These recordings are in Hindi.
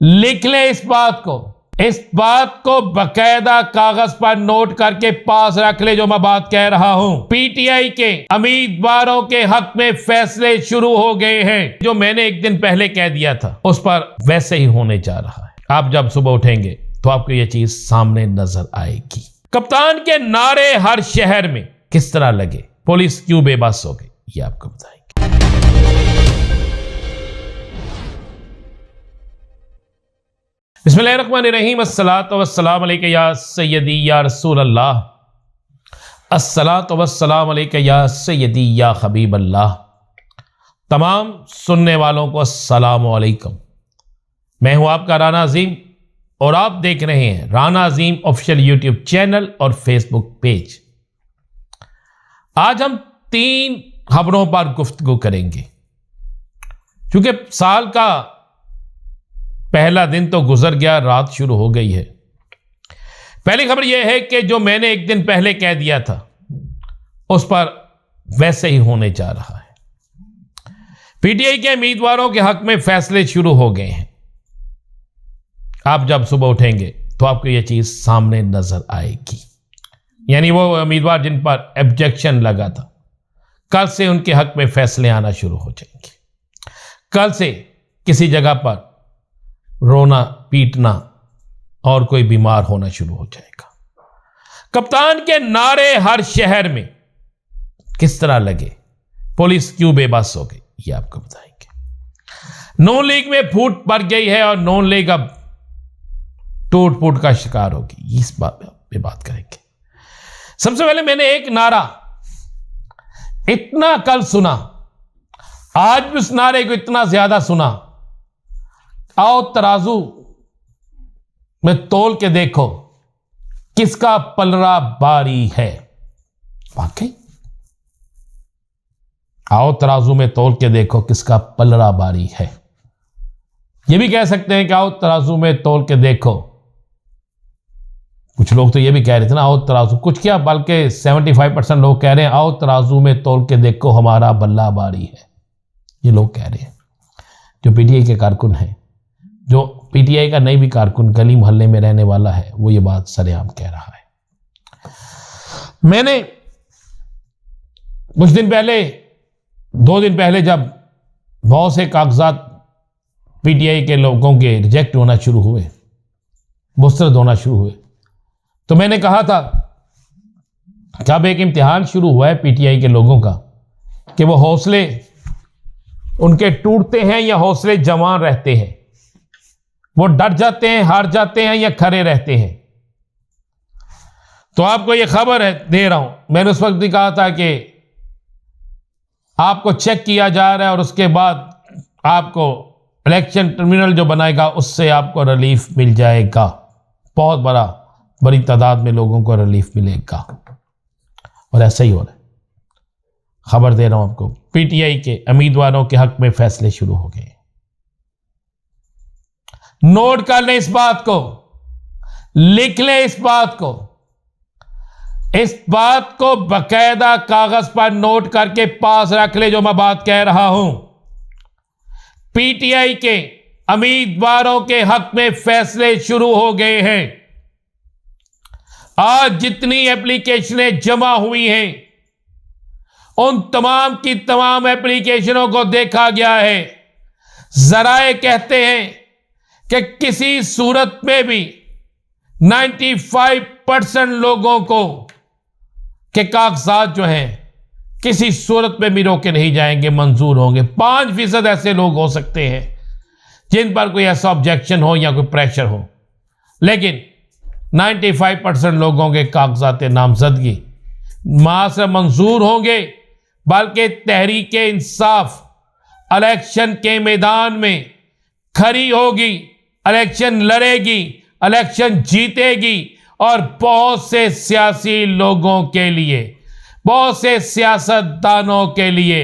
लिख ले इस बात को बकायदा कागज पर नोट करके पास रख ले। जो मैं बात कह रहा हूं, पीटीआई के उम्मीदवारों के हक में फैसले शुरू हो गए हैं। जो मैंने एक दिन पहले कह दिया था उस पर वैसे ही होने जा रहा है। आप जब सुबह उठेंगे तो आपको यह चीज सामने नजर आएगी। कप्तान के नारे हर शहर में किस तरह लगे, पुलिस क्यों बेबस हो गई, ये आपको बताएंगे। बिस्मिल्लाहिर्रहमानिर्रहीम। अस्सलातु वस्सलाम अलैका या सय्यदी या रसूल अल्लाह, अस्सलातु वस्सलाम अलैका या सय्यदी या हबीब अल्लाह। तमाम सुनने वालों को अस्सलामु अलैकुम। मैं हूं आपका राना अजीम और आप देख रहे हैं राना अजीम ऑफिशियल यूट्यूब चैनल और फेसबुक पेज। आज हम 3 खबरों पर गुफ्तगू करेंगे। चूंकि साल का पहला दिन तो गुजर गया, रात शुरू हो गई है। पहली खबर यह है कि जो मैंने एक दिन पहले कह दिया था उस पर वैसे ही होने जा रहा है। पीटीआई के उम्मीदवारों के हक में फैसले शुरू हो गए हैं। आप जब सुबह उठेंगे तो आपको यह चीज सामने नजर आएगी। यानी वो उम्मीदवार जिन पर ऑब्जेक्शन लगा था, कल से उनके हक में फैसले आना शुरू हो जाएंगे। कल से किसी जगह पर रोना पीटना और कोई बीमार होना शुरू हो जाएगा। कप्तान के नारे हर शहर में किस तरह लगे, पुलिस क्यों बेबस हो गई, ये आपको बताएंगे। नून लीग में फूट पड़ गई है और नून लीग अब टूट फूट का शिकार होगी। इस बात पे बात करेंगे। सबसे पहले मैंने एक नारा इतना कल सुना, आज भी उस नारे को इतना ज्यादा सुना, आओ तराजू में तोल के देखो किसका पलड़ा भारी है। वाकई आओ तराजू में तोल के देखो किसका पलड़ा भारी है। यह भी कह सकते हैं कि आओ तराजू में तोल के देखो। कुछ लोग तो यह भी कह रहे थे ना, आओ तराजू, कुछ क्या बल्कि 75% लोग कह रहे हैं आओ तराजू में तोल के देखो हमारा बल्ला भारी है। ये लोग कह रहे हैं जो पीटीआई के कारकुन हैं। जो पीटीआई का नहीं भी कारकुन गली मोहल्ले में रहने वाला है वो ये बात सरेआम कह रहा है। मैंने कुछ दिन पहले, 2 दिन पहले, जब बहुत से कागजात पीटीआई के लोगों के रिजेक्ट होना शुरू हुए, मुस्तरद होना शुरू हुए, तो मैंने कहा था कि अब एक इम्तिहान शुरू हुआ है पीटीआई के लोगों का कि वो हौसले उनके टूटते हैं या हौसले जवान रहते हैं, वो डर जाते हैं, हार जाते हैं या खड़े रहते हैं। तो आपको ये खबर है, दे रहा हूं। मैंने उस वक्त भी कहा था कि आपको चेक किया जा रहा है और उसके बाद आपको इलेक्शन ट्रिब्यूनल जो बनाएगा उससे आपको रिलीफ मिल जाएगा। बहुत बड़ी तादाद में लोगों को रिलीफ मिलेगा और ऐसा ही हो रहा है। खबर दे रहा हूं आपको, पीटीआई के उम्मीदवारों के हक में फैसले शुरू हो गए। नोट कर ले इस बात को, लिख ले इस बात को बकायदा कागज पर नोट करके पास रख ले। जो मैं बात कह रहा हूं, पीटीआई के उम्मीदवारों के हक में फैसले शुरू हो गए हैं। आज जितनी एप्लीकेशनें जमा हुई हैं उन तमाम की तमाम एप्लीकेशनों को देखा गया है। जराए कहते हैं कि किसी सूरत में भी 95% लोगों को के कागजात जो हैं किसी सूरत में भी रोके नहीं जाएंगे, मंजूर होंगे। 5% ऐसे लोग हो सकते हैं जिन पर कोई ऐसा ऑब्जेक्शन हो या कोई प्रेशर हो, लेकिन 95% लोगों के कागजात नामजदगी मात्र मंजूर होंगे, बल्कि तहरीके इंसाफ इलेक्शन के मैदान में खड़ी होगी, इलेक्शन लड़ेगी, इलेक्शन जीतेगी और बहुत से सियासी लोगों के लिए, बहुत से सियासतदानों के लिए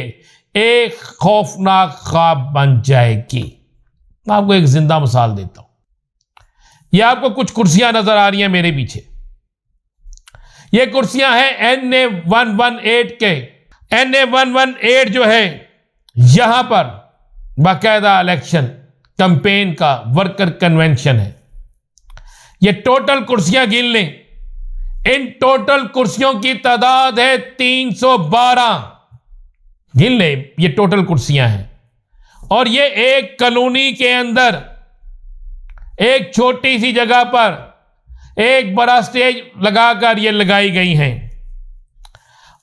एक खौफनाक ख्वाब बन जाएगी। मैं आपको एक जिंदा मिसाल देता हूं। यह आपको कुछ कुर्सियां नजर आ रही हैं मेरे पीछे। ये कुर्सियां हैं NA118 के। NA118 जो है, यहां पर बाकायदा इलेक्शन कैंपेन का वर्कर कन्वेंशन है। ये टोटल कुर्सियां गिन लें, इन टोटल कुर्सियों की तादाद है 312। गिन लें, ये टोटल कुर्सियां हैं। और ये एक कॉलोनी के अंदर एक छोटी सी जगह पर एक बड़ा स्टेज लगाकर ये लगाई गई हैं।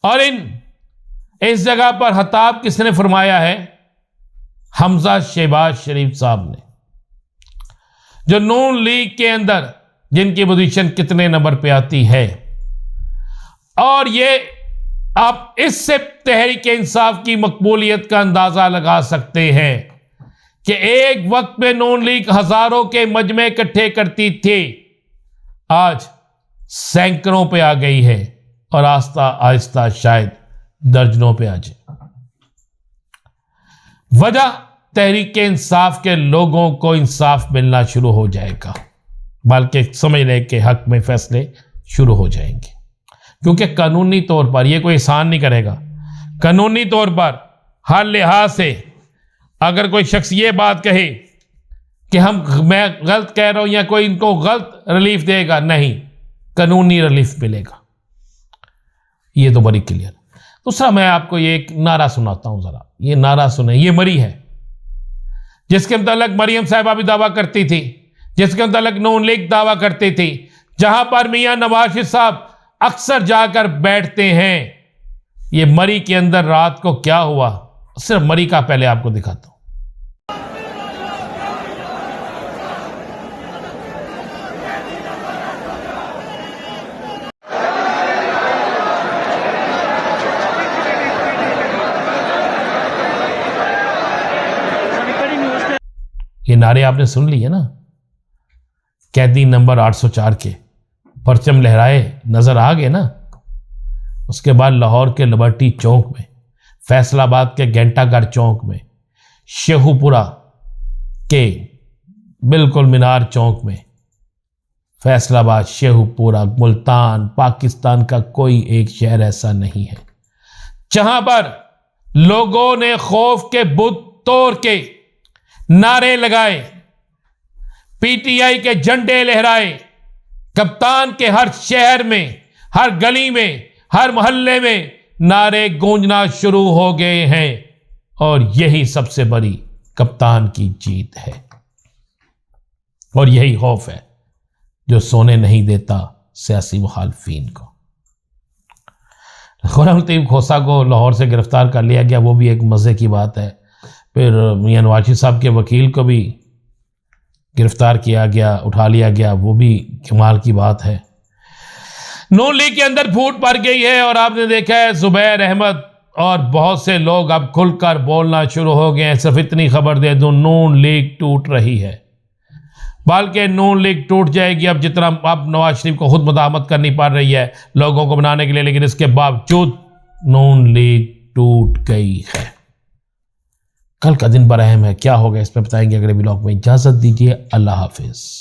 और इस जगह पर खिताब किसने फरमाया है? हमजा शहबाज शरीफ साहब ने, जो नून लीग के अंदर जिनकी पोजीशन कितने नंबर पे आती है। और ये आप इससे तहरीक इंसाफ की मकबूलियत का अंदाजा लगा सकते हैं कि एक वक्त में नून लीग हजारों के मजमे इकट्ठे करती थी, आज सैकड़ों पे आ गई है और आहिस्ता आहिस्ता शायद दर्जनों पे आ जाए। वजह तहरीक इंसाफ के लोगों को इंसाफ मिलना शुरू हो जाएगा, बल्कि समझने के हक में फैसले शुरू हो जाएंगे। क्योंकि कानूनी तौर पर यह कोई एहसान नहीं करेगा। कानूनी तौर पर हर लिहाज से अगर कोई शख्स ये बात कहे कि मैं गलत कह रहा हूं या कोई इनको गलत रिलीफ देगा, नहीं, कानूनी रिलीफ मिलेगा। ये तो बड़ी क्लियर। दूसरा मैं आपको ये एक नारा सुनाता हूं, जरा ये नारा सुने। ये मरी है जिसके मुतालिक मरियम साहिबा भी दावा करती थी, जिसके मुतालिक नून लीग दावा करती थी, जहां पर मियां नवाज शरीफ साहब अक्सर जाकर बैठते हैं। ये मरी के अंदर रात को क्या हुआ, सिर्फ मरी का पहले आपको दिखाता हूं। ये नारे आपने सुन लिए ना, कैदी नंबर 804 के परचम लहराए नजर आ गए ना। उसके बाद लाहौर के लिबर्टी चौक में, फैसलाबाद के घंटाघर चौक में, शेखुपुरा के बिल्कुल मीनार चौक में, फैसलाबाद, शेखुपुरा, मुल्तान, पाकिस्तान का कोई एक शहर ऐसा नहीं है जहां पर लोगों ने खौफ के बुत तोड़ के नारे लगाए, पीटीआई के झंडे लहराए। कप्तान के हर शहर में, हर गली में, हर मोहल्ले में नारे गूंजना शुरू हो गए हैं। और यही सबसे बड़ी कप्तान की जीत है। और यही खौफ है जो सोने नहीं देता सियासी मुखालफीन को। खुर्रम लतीफ खोसा को लाहौर से गिरफ्तार कर लिया गया, वो भी एक मजे की बात है। फिर मियां नवाज शरीफ साहब के वकील को भी गिरफ्तार किया गया, उठा लिया गया, वो भी कमाल की बात है। नून लीग के अंदर फूट पड़ गई है और आपने देखा है जुबैर अहमद और बहुत से लोग अब खुलकर बोलना शुरू हो गए हैं। सिर्फ इतनी खबर दे दूं, नून लीग टूट रही है, बल्कि नून लीग टूट जाएगी अब जितना अब नवाज शरीफ को खुद मदामत करनी पड़ रही है लोगों को बनाने के लिए, लेकिन इसके बावजूद नून लीग टूट गई है। कल का दिन बड़ा अहम है, क्या होगा इस पर बताएंगे अगले ब्लॉग में। इजाजत दीजिए, अल्लाह हाफिज।